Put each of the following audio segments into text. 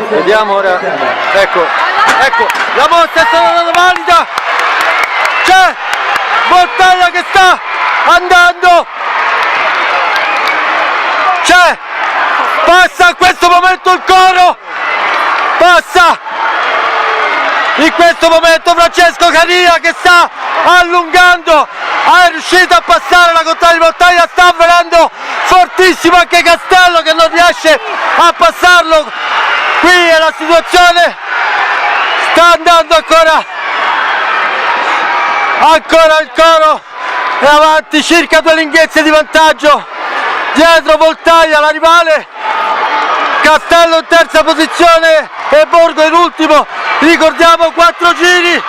Vediamo ora, ecco, la mossa è stata data valida, c'è Montagna che sta andando, c'è, passa in questo momento il coro, passa in questo momento Francesco Cania che sta allungando, è riuscito a passare la contrada di Montagna, sta avvenendo fortissimo anche Castello che non riesce a passarlo, qui è la situazione, sta andando ancora il coro, è avanti circa 2 lunghezze di vantaggio, dietro Montagna la rivale, Castello in terza posizione e Borgo in ultimo, ricordiamo 4 giri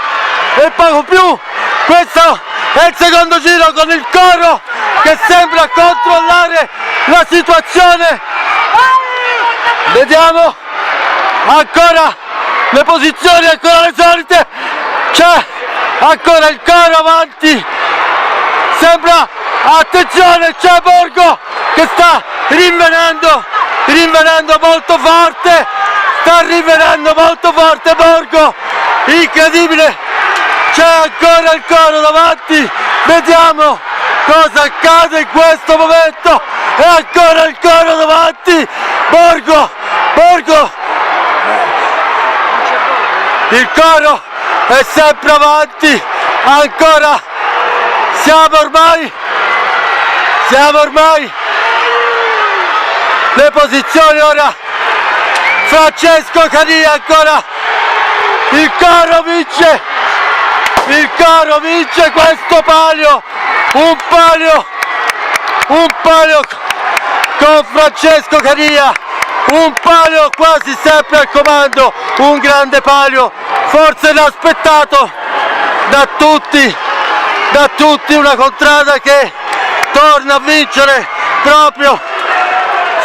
e poco più, questo è il secondo giro con il coro che sembra controllare la situazione, vediamo ancora le posizioni, ancora le solite, c'è ancora il coro avanti, sembra, attenzione, c'è Borgo che sta rinvenendo molto forte, sta rinvenendo molto forte Borgo, incredibile, c'è ancora il coro davanti, vediamo cosa accade in questo momento, e ancora il coro davanti, Borgo, il coro è sempre avanti, ancora, siamo ormai, le posizioni ora, Francesco Cania ancora, il coro vince questo palio, un palio con Francesco Cania, un palio quasi sempre al comando, un grande palio, forse inaspettato da tutti, una contrada che torna a vincere proprio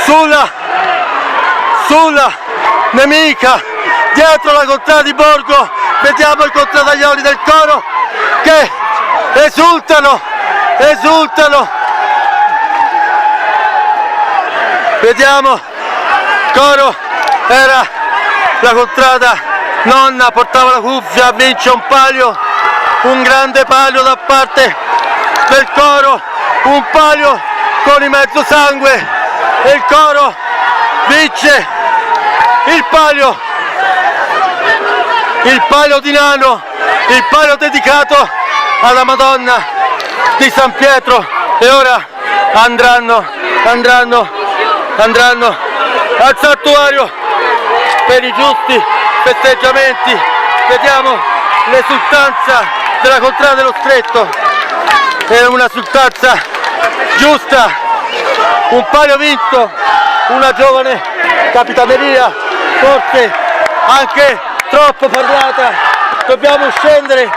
sulla nemica, dietro la contrada di Borgo, vediamo i contradaioli del coro che esultano, vediamo, coro era la contrada nonna, portava la cuffia, vince un palio, un grande palio da parte del coro, un palio con i mezzo sangue, e il coro vince il palio di Nano, il palio dedicato alla Madonna di San Pietro, e ora andranno al santuario per i giusti festeggiamenti, vediamo l'esultanza della contrada dello Stretto, è un'esultanza giusta, un palio vinto, una giovane capitaneria, forse anche troppo parlata, dobbiamo scendere.